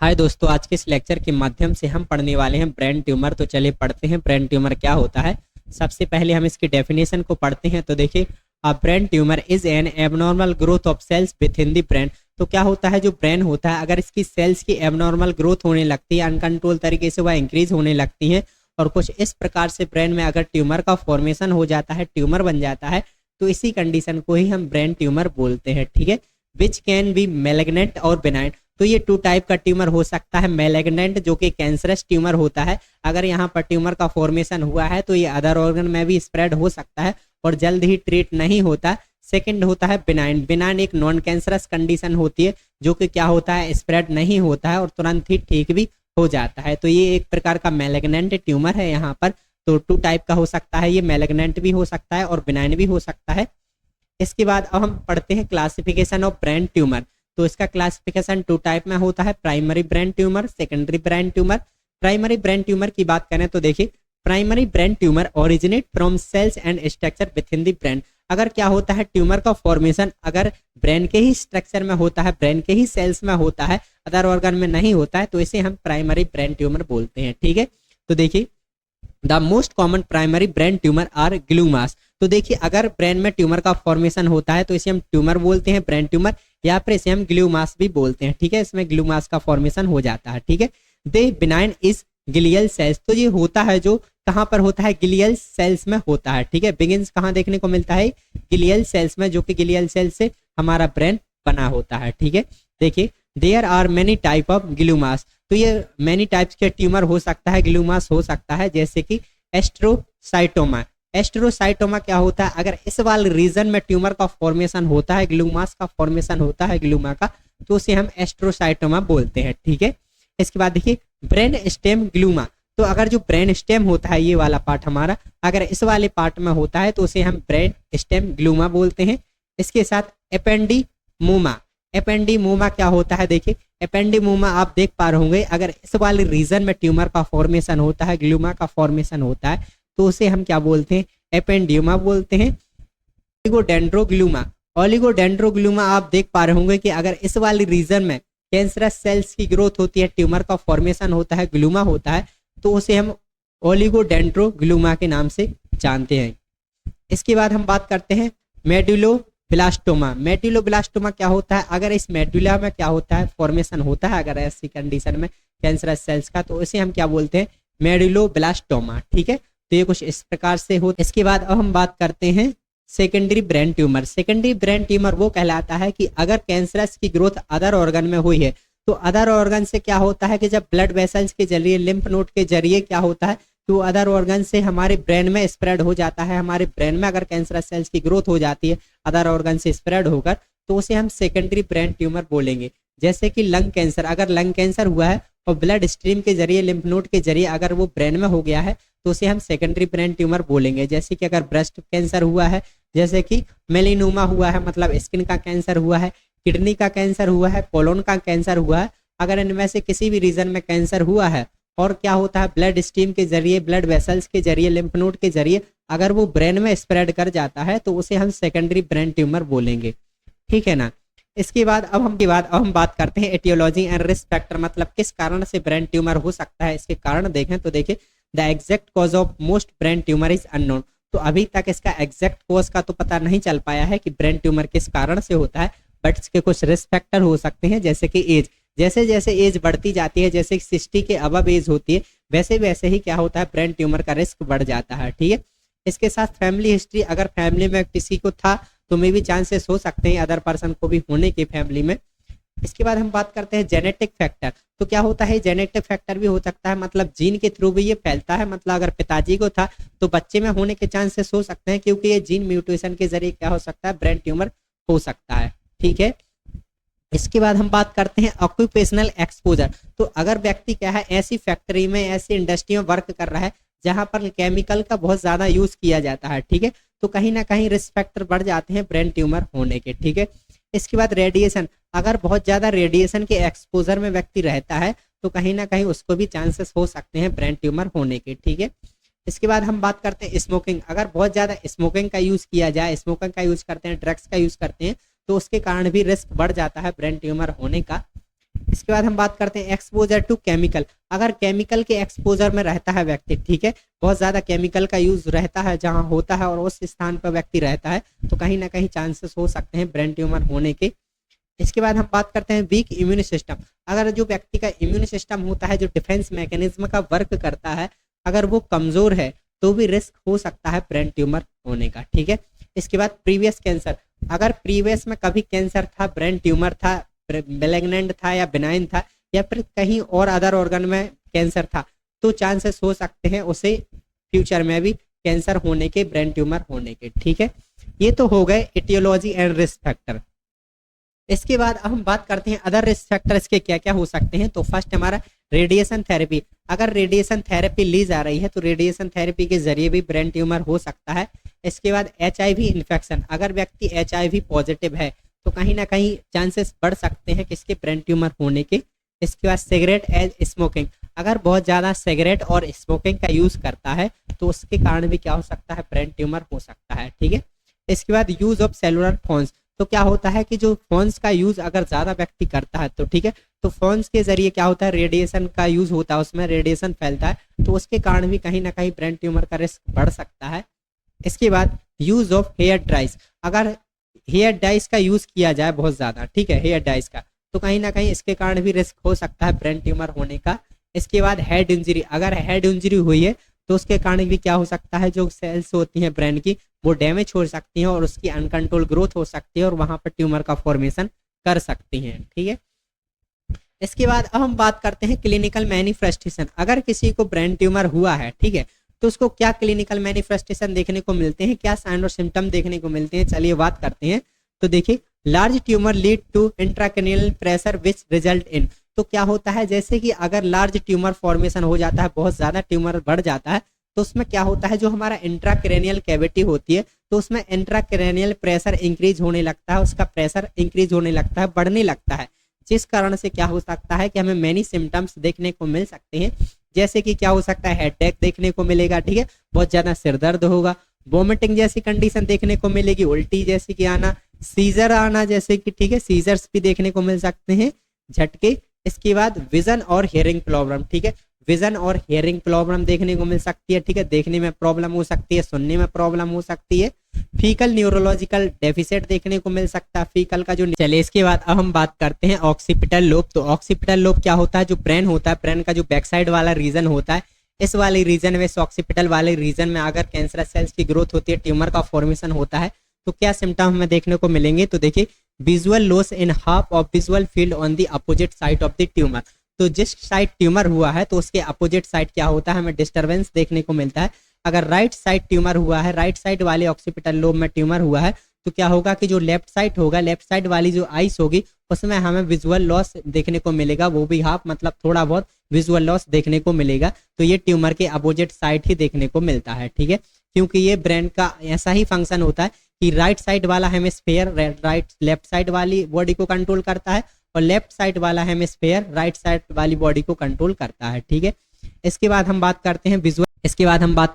हाय दोस्तों, आज के इस लेक्चर के माध्यम से हम पढ़ने वाले हैं ब्रेन ट्यूमर। तो चलिए पढ़ते हैं ब्रेन ट्यूमर क्या होता है। सबसे पहले हम इसकी डेफिनेशन को पढ़ते हैं। तो देखिए, a brain tumour is an abnormal growth of cells within the brain. तो क्या होता है, जो ब्रेन होता है अगर इसकी सेल्स की एबनॉर्मल ग्रोथ होने लगती है, अनकंट्रोल तरीके से वह इंक्रीज होने लगती है और कुछ इस प्रकार से ब्रेन में अगर ट्यूमर का फॉर्मेशन हो जाता है, ट्यूमर बन जाता है, तो इसी कंडीशन को ही हम ब्रेन ट्यूमर बोलते हैं। ठीक है, विच कैन बी मैलिग्नेंट और बेनाइन। तो ये टू टाइप का ट्यूमर हो सकता है। मैलिग्नेंट जो कि कैंसरस ट्यूमर होता है, अगर यहाँ पर ट्यूमर का फॉर्मेशन हुआ है तो ये अदर ऑर्गन में भी स्प्रेड हो सकता है और जल्द ही ट्रीट नहीं होता। सेकंड होता है बिनाइन। बिनाइन एक नॉन कैंसरस कंडीशन होती है जो कि क्या होता है, स्प्रेड नहीं होता है और तुरंत ही ठीक भी हो जाता है। तो ये एक प्रकार का मैलिग्नेंट ट्यूमर है यहाँ पर। तो टू टाइप का हो सकता है, ये मैलिग्नेंट भी हो सकता है और बिनाइन भी हो सकता है। इसके बाद अब हम पढ़ते हैं क्लासिफिकेशन ऑफ ब्रेन ट्यूमर। तो इसका क्लासिफिकेशन टू टाइप में होता है, primary brain tumour, secondary brain tumour. Primary brain tumour की बात करें तो देखिए, primary brain tumour originate from cells and structure within the brain. अगर क्या होता है, ट्यूमर का फॉर्मेशन अगर ब्रेन के ही स्ट्रक्चर में होता है, ब्रेन के ही सेल्स में होता है, अदर ऑर्गन में नहीं होता है, तो इसे हम प्राइमरी ब्रेन ट्यूमर बोलते हैं। ठीक है, तो देखिए, the most common primary brain tumour are gliomas. तो देखिए, अगर ब्रेन में ट्यूमर का फॉर्मेशन होता है तो इसे हम ट्यूमर बोलते हैं, ब्रेन ट्यूमर, या फिर इसे हम ग्लूमास भी बोलते हैं। ठीक है, इसमें ग्लूमास का फॉर्मेशन हो जाता है। ठीक है, दे बिनाइन इज ग्लियल सेल्स। तो ये होता है जो कहाँ पर होता है, ग्लियल सेल्स में होता है। ठीक है, बिगिंस कहाँ देखने को मिलता है, ग्लियल सेल्स में, जो कि ग्लियल सेल्स से हमारा ब्रेन बना होता है। ठीक है, देखिए, there are many type of gliomas. तो ये मेनी टाइप्स के ट्यूमर हो सकता है, ग्लूमास हो सकता है, जैसे कि एस्ट्रोसाइटोमा। एस्ट्रोसाइटोमा क्या होता है, अगर इस वाले रीजन में ट्यूमर का फॉर्मेशन होता है, ग्लूमास का फॉर्मेशन होता है ग्लूमा का, तो उसे हम एस्ट्रोसाइटोमा बोलते हैं। ठीक है, इसके बाद देखिए, ब्रेन स्टेम ग्लूमा। तो अगर जो ब्रेन स्टेम होता है, ये वाला पार्ट हमारा, अगर इस वाले पार्ट में होता है तो उसे हम ब्रेन स्टेम ग्लूमा बोलते हैं। इसके साथ एपेंडिमोमा। एपेंडिमोमा क्या होता है, देखिए, एपेंडिमोमा आप देख पा रहे होंगे, अगर इस वाले रीजन में ट्यूमर का फॉर्मेशन होता है, ग्लूमा का फॉर्मेशन होता है, तो उसे हम क्या बोलते हैं, एपेंडियोमा बोलते हैं। ओलिगोडेंड्रोग्लूमा। ओलिगोडेंड्रोग्लूमा आप देख पा रहे होंगे कि अगर इस वाली रीजन में कैंसरस सेल्स की ग्रोथ होती है, ट्यूमर का फॉर्मेशन होता है, ग्लूमा होता है, तो उसे हम ओलिगोडेंड्रोग्लूमा के नाम से जानते हैं। इसके बाद हम बात करते हैं मेडुलोब्लास्टोमा। मेडुलोब्लास्टोमा क्या होता है, अगर इस मेडुला में क्या होता है, फॉर्मेशन होता है अगर ऐसी कंडीशन में कैंसरस सेल्स का, तो इसे हम क्या बोलते हैं, मेडुलोब्लास्टोमा। ठीक है, तो ये कुछ इस प्रकार से हो। इसके बाद अब हम बात करते हैं secondary brain tumour. Secondary brain tumour वो कहलाता है कि अगर कैंसरस की ग्रोथ अदर ऑर्गन में हुई है, तो अदर ऑर्गन से क्या होता है कि जब ब्लड वेसल्स के जरिए, लिम्फ नोड के जरिए क्या होता है, तो अदर ऑर्गन से हमारे ब्रेन में स्प्रेड हो जाता है। हमारे ब्रेन में अगर कैंसरस सेल्स की ग्रोथ हो जाती है अदर ऑर्गन से स्प्रेड होकर, तो उसे हम सेकेंडरी ब्रेन ट्यूमर बोलेंगे। जैसे कि लंग कैंसर, अगर लंग कैंसर हुआ है और ब्लड स्ट्रीम के जरिए, लिम्फ नोड के जरिए अगर वो ब्रेन में हो गया है, तो उसे हम सेकेंडरी ब्रेन ट्यूमर बोलेंगे। जैसे कि अगर ब्रेस्ट कैंसर हुआ है, जैसे कि मेलिनोमा हुआ है, मतलब स्किन का कैंसर हुआ है, किडनी का कैंसर हुआ है, कोलोन का कैंसर हुआ है, अगर इनमें से किसी भी रीजन में कैंसर हुआ है और क्या होता है, ब्लड स्ट्रीम के जरिए, ब्लड वेसल्स के जरिए, लिम्फ नोड के जरिए अगर वो ब्रेन में स्प्रेड कर जाता है, तो उसे हम सेकेंडरी ब्रेन ट्यूमर बोलेंगे। ठीक है ना। इसके बाद अब हम बात करते हैं एटियोलॉजी एंड रिस्क फैक्टर, मतलब किस कारण से ब्रेन ट्यूमर हो सकता है, इसके कारण देखें तो देखिए, the exact cause of most brain tumour is unknown. तो अभी तक इसका एग्जैक्ट कॉज का तो पता नहीं चल पाया है कि ब्रेन ट्यूमर किस कारण से होता है, बट इसके कुछ रिस्क फैक्टर हो सकते हैं, जैसे कि एज। जैसे जैसे एज बढ़ती जाती है, जैसे 60 के अबव एज होती है, वैसे वैसे ही क्या होता है, ब्रेन ट्यूमर का रिस्क बढ़ जाता है। ठीक है, इसके साथ फैमिली हिस्ट्री, अगर फैमिली में किसी को था तो मे भी चांसेस हो सकते हैं अदर पर्सन को भी होने के फैमिली में। इसके बाद हम बात करते हैं जेनेटिक फैक्टर। तो क्या होता है, जेनेटिक फैक्टर भी हो सकता है, मतलब जीन के थ्रू भी ये फैलता है, मतलब अगर पिताजी को था तो बच्चे में होने के चांसेस हो सकते हैं, क्योंकि ये जीन म्यूटेशन के जरिए क्या हो सकता है, ब्रेन ट्यूमर हो सकता है। ठीक है, इसके बाद हम बात करते हैं ऑक्यूपेशनल एक्सपोजर। तो अगर व्यक्ति क्या है, ऐसी फैक्ट्री में, ऐसी इंडस्ट्री में वर्क कर रहा है जहां पर केमिकल का बहुत ज्यादा यूज किया जाता है, ठीक है, तो कहीं ना कहीं रिस्क फैक्टर बढ़ जाते हैं ब्रेन ट्यूमर होने के। ठीक है, इसके बाद रेडिएशन, अगर बहुत ज्यादा रेडिएशन के एक्सपोजर में व्यक्ति रहता है तो कहीं ना कहीं उसको भी चांसेस हो सकते हैं ब्रेन ट्यूमर होने के। ठीक है, इसके बाद हम बात करते हैं स्मोकिंग। अगर बहुत ज्यादा स्मोकिंग का यूज किया जाए, स्मोकिंग का यूज करते हैं, ड्रग्स का यूज करते हैं, तो उसके कारण भी रिस्क बढ़ जाता है ब्रेन ट्यूमर होने का। इसके बाद हम बात करते हैं एक्सपोजर टू केमिकल। अगर केमिकल के एक्सपोजर में रहता है व्यक्ति, ठीक है, बहुत ज्यादा केमिकल का यूज रहता है जहां होता है और उस स्थान पर व्यक्ति रहता है, तो कहीं ना कहीं चांसेस हो सकते हैं ब्रेन ट्यूमर होने के। इसके बाद हम बात करते हैं वीक इम्यून सिस्टम। अगर जो व्यक्ति का इम्यून सिस्टम होता है, जो डिफेंस मैकेनिज्म का वर्क करता है, अगर वो कमजोर है तो भी रिस्क हो सकता है ब्रेन ट्यूमर होने का, ठीक है। इसके बाद प्रीवियस कैंसर। अगर प्रीवियस में कभी कैंसर था, ब्रेन ट्यूमर था, मैलिग्नेंट था या बिनाइन था, या फिर कहीं और अदर ऑर्गन में कैंसर था, तो चांसेस हो सकते हैं उसे फ्यूचर में भी कैंसर होने के, ब्रेन ट्यूमर होने के, ठीक है। ये तो हो गए एटियोलॉजी एंड रिस्क फैक्टर। इसके बाद अब हम बात करते हैं अदर रिस्क फैक्टर्स के क्या क्या हो सकते हैं। तो फर्स्ट हमारा रेडिएशन थेरेपी। अगर रेडिएशन थेरेपी ली जा रही है तो रेडिएशन थेरेपी के जरिए भी ब्रेन ट्यूमर हो सकता है। इसके बाद HIV इन्फेक्शन। अगर व्यक्ति HIV पॉजिटिव है तो कहीं ना कहीं चांसेस बढ़ सकते हैं किसके, ब्रेन ट्यूमर होने के। इसके बाद सिगरेट एज स्मोकिंग। अगर बहुत ज़्यादा सिगरेट और स्मोकिंग का यूज़ करता है तो उसके कारण भी क्या हो सकता है, ब्रेन ट्यूमर हो सकता है, ठीक है। इसके बाद यूज़ ऑफ सेलुलर फोन्स। तो क्या होता है कि जो फोन्स का यूज अगर ज्यादा व्यक्ति करता है तो ठीक है, तो फोन्स के जरिए क्या होता है, रेडिएशन का यूज होता है, उसमें रेडिएशन फैलता है, तो उसके कारण भी कहीं ना कहीं ब्रेन ट्यूमर का रिस्क बढ़ सकता है। इसके बाद यूज ऑफ हेयर ड्राइज। अगर हेयर डाइज का यूज किया जाए बहुत ज्यादा, ठीक है, हेयर डाइज का, तो कहीं ना कहीं इसके कारण भी रिस्क हो सकता है ब्रेन ट्यूमर होने का। इसके बाद हेड इंजरी। अगर हेड इंजरी हुई है तो उसके कारण भी क्या हो सकता है, जो सेल्स होती हैं ब्रेन की वो डैमेज हो सकती हैं और उसकी अनकंट्रोल ग्रोथ हो सकती है और वहां पर ट्यूमर का फॉर्मेशन कर सकती हैं, ठीक है। इसके बाद अब हम बात करते हैं क्लिनिकल मैनिफेस्टेशन। अगर किसी को ब्रेन ट्यूमर हुआ है, ठीक है, तो उसको क्या क्लिनिकल मैनिफेस्टेशन देखने को मिलते हैं, क्या साइन और सिम्टम देखने को मिलते हैं, चलिए बात करते हैं। तो देखिए, large tumour lead to intracranial pressure which result in. तो क्या होता है, जैसे कि अगर लार्ज ट्यूमर फॉर्मेशन हो जाता है, बहुत ज्यादा ट्यूमर बढ़ जाता है, तो उसमें क्या होता है, जो हमारा इंट्राक्रैनियल कैविटी होती है, तो उसमें इंट्राक्रैनियल प्रेशर इंक्रीज होने लगता है, उसका प्रेशर इंक्रीज होने लगता है, बढ़ने लगता है, जिस कारण से क्या हो सकता है कि हमें मैनी सिम्टम्स देखने को मिल सकते हैं। जैसे कि क्या हो सकता है, हेडेक देखने को मिलेगा, ठीक है, बहुत ज्यादा सिर दर्द होगा, वोमिटिंग जैसी कंडीशन देखने को मिलेगी, उल्टी जैसी कि आना, सीजर आना जैसे कि, ठीक है, सीजर्स भी देखने को मिल सकते हैं, झटके। इसके बाद विजन और हियरिंग प्रॉब्लम, ठीक है, विजन और हियरिंग प्रॉब्लम देखने को मिल सकती है, ठीक है, देखने में प्रॉब्लम हो सकती है, सुनने में प्रॉब्लम हो सकती है। फीकल न्यूरोलॉजिकल डेफिसिट देखने को मिल सकता है, फीकल का जो, चले इसके बाद अब हम बात करते हैं ऑक्सीपिटल लोब। तो ऑक्सीपिटल लोब क्या होता है, जो ब्रेन होता है, ब्रेन का जो बैक साइड वाला रीजन होता है, इस वाले रीजन में, ऑक्सीपिटल वाले रीजन में अगर कैंसर सेल्स की ग्रोथ होती है, ट्यूमर का फॉर्मेशन होता है, तो क्या सिम्टम हमें देखने को मिलेंगे। तो देखिए, visual loss in half of visual field on the opposite side of the tumour. तो जिस साइड ट्यूमर हुआ है तो उसके अपोजिट साइड क्या होता है, हमें डिस्टरबेंस देखने को मिलता है। अगर राइट साइड ट्यूमर हुआ है, राइट साइड वाले ऑक्सीपिटल लोब में ट्यूमर हुआ है, तो क्या होगा कि जो लेफ्ट साइड होगा, लेफ्ट साइड वाली जो आइस होगी, उसमें हमें विजुअल लॉस देखने को मिलेगा, वो भी हाफ, मतलब थोड़ा बहुत विजुअल लॉस देखने को मिलेगा। तो ये ट्यूमर के अपोजिट साइड ही देखने को मिलता है, ठीक है, क्योंकि ये ब्रेन का ऐसा ही फंक्शन होता है कि राइट साइड वाला हेमिस्फीयर लेफ्ट साइड वाली बॉडी को कंट्रोल करता है और लेफ्ट साइड वाला हेमिस्फीयर राइट साइड वाली बॉडी को कंट्रोल करता है, ठीक है। इसके बाद हम बात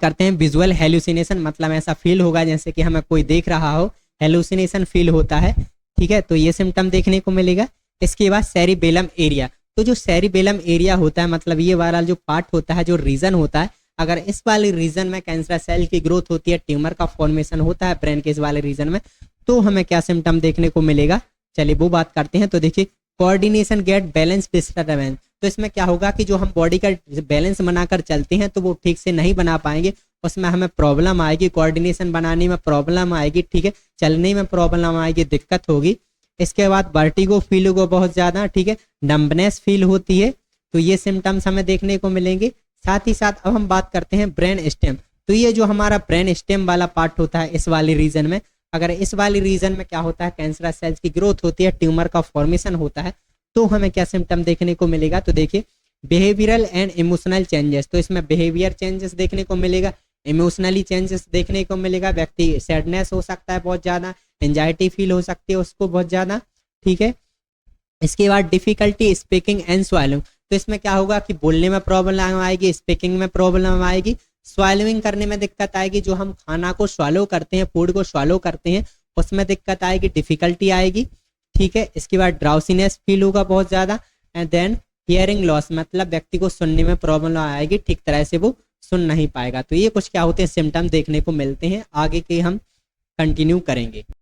करते हैं विजुअल हेलुसिनेशन। मतलब ऐसा फील होगा जैसे कि हमें कोई देख रहा हो, हेलुसिनेशन फील होता है, ठीक है, तो ये सिम्टम देखने को मिलेगा। इसके बाद सेरिबेलम एरिया। तो जो सेरिबेलम एरिया होता है, मतलब ये वाला जो पार्ट होता है, जो रीजन होता है, अगर इस वाले रीजन में कैंसर सेल की ग्रोथ होती है, ट्यूमर का फॉर्मेशन होता है ब्रेन के इस वाले रीजन में, तो हमें क्या सिम्टम देखने को मिलेगा, चलिए वो बात करते हैं। तो देखिए, कोऑर्डिनेशन गेट बैलेंस डिस्टर्बेंस। तो इसमें क्या होगा कि जो हम बॉडी का बैलेंस बनाकर चलते हैं तो वो ठीक से नहीं बना पाएंगे, उसमें हमें प्रॉब्लम आएगी, कोऑर्डिनेशन बनाने में प्रॉब्लम आएगी, ठीक है, चलने में प्रॉब्लम आएगी, दिक्कत होगी। इसके बाद वर्टिगो फील होगा बहुत ज्यादा, ठीक है, नंबनेस फील होती है, तो ये सिम्टम्स हमें देखने को मिलेंगे। साथ ही साथ अब हम बात करते हैं ब्रेन स्टेम। तो ये जो हमारा ब्रेन स्टेम वाला पार्ट होता है इस वाले रीजन में, अगर इस वाली रीजन में क्या होता है, कैंसर सेल्स की ग्रोथ होती है, ट्यूमर का फॉर्मेशन होता है, तो हमें क्या सिम्टम देखने को मिलेगा। तो देखिए, बिहेवियरल एंड इमोशनल चेंजेस। तो इसमें बिहेवियर चेंजेस देखने को मिलेगा, इमोशनली चेंजेस देखने को मिलेगा, व्यक्ति सैडनेस हो सकता है बहुत ज्यादा, एंजाइटी फील हो सकती है उसको बहुत ज्यादा, ठीक है। इसके बाद डिफिकल्टी स्पीकिंग एंड स्वालिंग। तो इसमें क्या होगा कि बोलने में प्रॉब्लम आएगी, स्पीकिंग में प्रॉब्लम आएगी, स्वालोइंग करने में दिक्कत आएगी, जो हम खाना को स्वालो करते हैं, फूड को स्वालो करते हैं, उसमें दिक्कत आएगी, डिफिकल्टी आएगी, ठीक है। इसके बाद ड्राउसीनेस फील होगा बहुत ज्यादा, एंड देन हियरिंग लॉस, मतलब व्यक्ति को सुनने में प्रॉब्लम आएगी, ठीक तरह से वो सुन नहीं पाएगा। तो ये कुछ क्या होते हैं सिम्टम देखने को मिलते हैं, आगे के हम कंटिन्यू करेंगे।